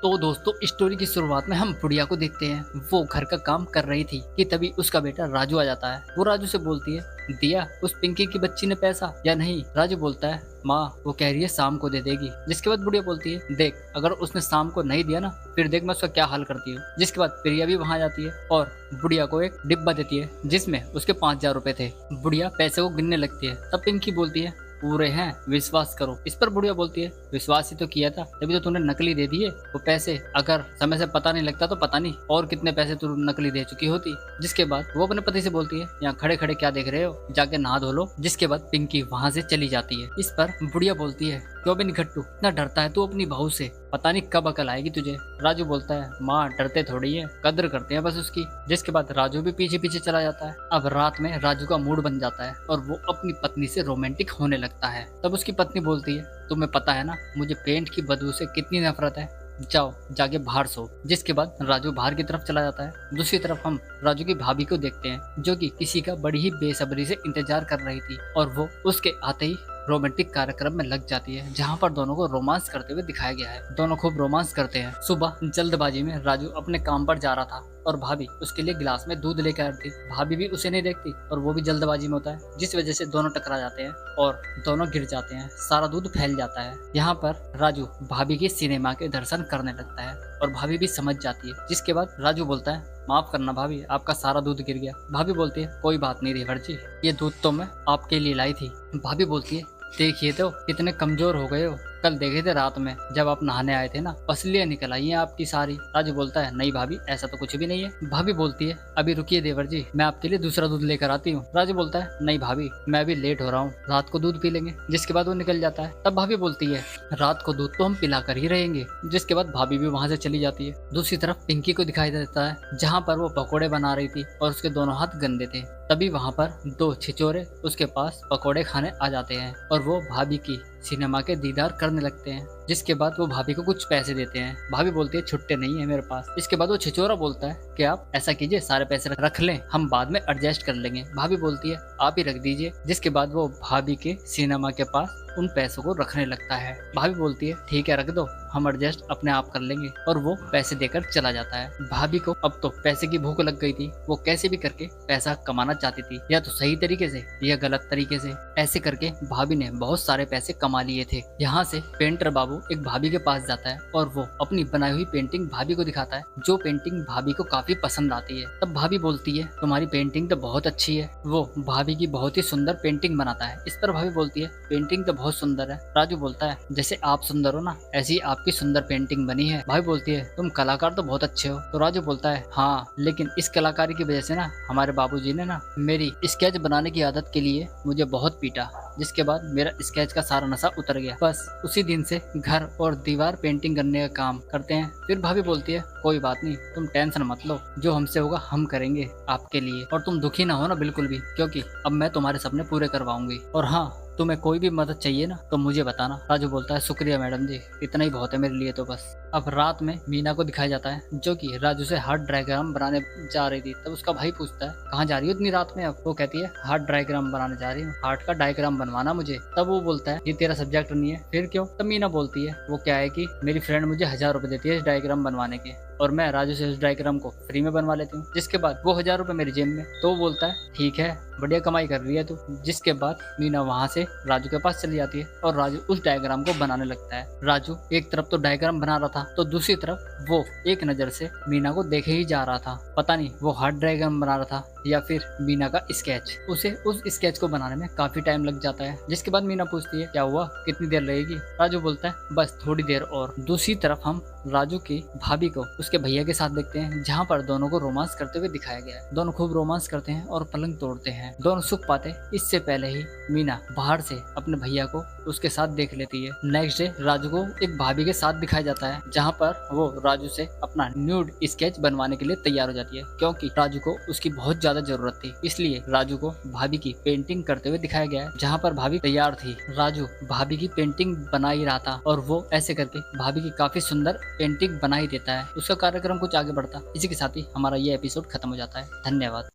तो दोस्तों स्टोरी की शुरुआत में हम बुढ़िया को देखते हैं। वो घर का काम कर रही थी कि तभी उसका बेटा राजू आ जाता है। वो राजू से बोलती है, दिया उस पिंकी की बच्ची ने पैसा या नहीं? राजू बोलता है, माँ वो कह रही है शाम को दे देगी। जिसके बाद बुढ़िया बोलती है, देख अगर उसने शाम को नहीं दिया ना फिर देख मैं उसका क्या हाल करती हूँ। जिसके बाद प्रिया भी वहां जाती है और बुढ़िया को एक डिब्बा देती है जिसमें उसके 5,000 रुपए थे। बुढ़िया पैसे को गिनने लगती है। तब पिंकी बोलती है, पूरे हैं, विश्वास करो। इस पर बुढ़िया बोलती है, विश्वास ही तो किया था, तभी तो तूने नकली दे दिए वो पैसे। अगर समय से पता नहीं लगता तो पता नहीं और कितने पैसे तू नकली दे चुकी होती। जिसके बाद वो अपने पति से बोलती है, यहाँ खड़े खड़े क्या देख रहे हो, जाके नहा धो लो। जिसके बाद पिंकी वहां से चली जाती है। इस पर बुढ़िया बोलती है, क्यों भी निखट्टू इतना डरता है तू अपनी बहू से, पता नहीं कब अकल आएगी तुझे। राजू बोलता है, माँ डरते थोड़ी है, कद्र करते हैं बस उसकी। जिसके बाद राजू भी पीछे पीछे चला जाता है। अब रात में राजू का मूड बन जाता है और वो अपनी पत्नी से रोमांटिक होने लगता है। तब उसकी पत्नी बोलती है, तुम्हें पता है ना मुझे पेंट की बदबू से कितनी नफरत है, जाओ जाके बाहर सो। जिसके बाद राजू बाहर की तरफ चला जाता है। दूसरी तरफ हम राजू की भाभी को देखते हैं जो कि किसी का बड़ी ही बेसब्री से इंतजार कर रही थी और वो उसके आते ही रोमांटिक कार्यक्रम में लग जाती है जहाँ पर दोनों को रोमांस करते हुए दिखाया गया है। दोनों खूब रोमांस करते हैं। सुबह जल्दबाजी में राजू अपने काम पर जा रहा था और भाभी उसके लिए गिलास में दूध लेकर आई थी। भाभी भी उसे नहीं देखती और वो भी जल्दबाजी में होता है, जिस वजह से दोनों टकरा जाते हैं और दोनों गिर जाते हैं। सारा दूध फैल जाता है। यहाँ पर राजू भाभी के सिनेमा के दर्शन करने लगता है और भाभी भी समझ जाती है। जिसके बाद राजू बोलता है, माफ करना भाभी, आपका सारा दूध गिर गया। भाभी बोलती है, कोई बात नहीं रेवर जी, ये दूध तो मैं आपके लिए लाई थी। भाभी बोलती है, देखिए तो कितने कमजोर हो गए हो, कल देखे थे रात में जब आप नहाने आए थे ना, पसलियां निकल आई हैं आपकी सारी। राजू बोलता है, नहीं भाभी ऐसा तो कुछ भी नहीं है। भाभी बोलती है, अभी रुकिए देवर जी, मैं आपके लिए दूसरा दूध लेकर आती हूँ। राजू बोलता है, नहीं भाभी मैं अभी लेट हो रहा हूँ, रात को दूध पी लेंगे। जिसके बाद वो निकल जाता है। तब भाभी बोलती है, रात को दूध तो हम पिला कर ही रहेंगे। जिसके बाद भाभी भी वहां से चली जाती है। दूसरी तरफ पिंकी को दिखाई देता है जहाँ पर वो पकौड़े बना रही थी और उसके दोनों हाथ गंदे थे। तभी वहां पर दो छिचोरे उसके पास पकौड़े खाने आ जाते हैं और वो भाभी की सिनेमा के दीदार करने लगते हैं। जिसके बाद वो भाभी को कुछ पैसे देते हैं। भाभी बोलती है, छुट्टे नहीं है मेरे पास। इसके बाद वो छिचोरा बोलता है कि आप ऐसा कीजिए, सारे पैसे रख लें, हम बाद में एडजस्ट कर लेंगे। भाभी बोलती है, आप ही रख दीजिए। जिसके बाद वो भाभी के सिनेमा के पास उन पैसों को रखने लगता है। भाभी बोलती है, ठीक है रख दो, हम एडजस्ट अपने आप कर लेंगे। और वो पैसे देकर चला जाता है। भाभी को अब तो पैसे की भूख लग गई थी। वो कैसे भी करके पैसा कमाना चाहती थी, या तो सही तरीके से या गलत तरीके से। ऐसे करके भाभी ने बहुत सारे पैसे कमा लिए थे। यहाँ से पेंटर बाबू एक भाभी के पास जाता है और वो अपनी बनाई हुई पेंटिंग भाभी को दिखाता है, जो पेंटिंग भाभी को काफी पसंद आती है। तब भाभी बोलती है, तुम्हारी पेंटिंग तो बहुत अच्छी है। वो भाभी की बहुत ही सुंदर पेंटिंग बनाता है। इस पर भाभी बोलती है, पेंटिंग तो बहुत सुंदर है। राजू बोलता है, जैसे आप सुंदर हो ना ऐसी आपकी सुंदर पेंटिंग बनी है। भाभी बोलती है, तुम कलाकार तो बहुत अच्छे हो। तो राजू बोलता है, हाँ लेकिन इस कलाकारी की वजह से ना हमारे बाबूजी ने ना मेरी स्केच बनाने की आदत के लिए मुझे बहुत पीटा। जिसके बाद मेरा स्केच का सारा नशा उतर गया। बस उसी दिन से घर और दीवार पेंटिंग करने का काम करते हैं। फिर भाभी बोलती है, कोई बात नहीं, तुम टेंशन मत लो, जो हमसे होगा हम करेंगे आपके लिए। और तुम दुखी ना हो ना बिल्कुल भी, क्योंकि अब मैं तुम्हारे सपने पूरे करवाऊंगी। और हाँ, तुम्हें कोई भी मदद चाहिए ना तो मुझे बताना। राजू बोलता है, शुक्रिया मैडम जी, इतना ही बहुत है मेरे लिए तो बस। अब रात में मीना को दिखाया जाता है जो कि राजू से हार्ट डायग्राम बनाने जा रही थी। तब उसका भाई पूछता है, कहाँ जा रही हो इतनी रात में? अब वो कहती है, हार्ट डायग्राम बनाने जा रही हूँ, हार्ट का डायग्राम बनवाना मुझे। तब वो बोलता है, ये तेरा सब्जेक्ट नहीं है। फिर क्यों? तब मीना बोलती है, वो क्या है कि मेरी फ्रेंड मुझे 1,000 रुपए देती है इस डायग्राम बनवाने के और मैं राजू से इस डायग्राम को फ्री में बनवा लेती हूँ। जिसके बाद वो 1,000 रुपए मेरी जेब में। तो वो बोलता है, ठीक है बढ़िया कमाई कर रही है तू। जिसके बाद मीना वहां से राजू के पास चली जाती है और राजू उस डायग्राम को बनाने लगता है। राजू एक तरफ तो डायग्राम बना रहा था तो दूसरी तरफ वो एक नजर से मीना को देखे ही जा रहा था। पता नहीं वो हार्ट डायग्राम बना रहा था या फिर मीना का स्केच। उसे उस स्केच को बनाने में काफी टाइम लग जाता है। जिसके बाद मीना पूछती है, क्या हुआ, कितनी देर लगेगी? राजू बोलता है, बस थोड़ी देर और। दूसरी तरफ हम राजू की भाभी को उसके भैया के साथ देखते हैं जहाँ पर दोनों को रोमांस करते हुए दिखाया गया है। दोनों खूब रोमांस करते हैं और पलंग तोड़ते हैं। दोनों सुख पाते। इससे पहले ही मीना बाहर से अपने भैया को उसके साथ देख लेती है। नेक्स्ट डे राजू को एक भाभी के साथ दिखाया जाता है जहाँ पर वो राजू से अपना न्यूड स्केच बनवाने के लिए तैयार हो जाती है, क्योंकि राजू को उसकी बहुत ज्यादा जरूरत थी। इसलिए राजू को भाभी की पेंटिंग करते हुए दिखाया गया है जहाँ पर भाभी तैयार थी। राजू भाभी की पेंटिंग बना ही रहा था और वो ऐसे करके भाभी की काफी सुंदर पेंटिंग बना ही देता है। उसका कार्यक्रम कुछ आगे बढ़ता। इसी के साथ ही हमारा ये एपिसोड खत्म हो जाता है। धन्यवाद।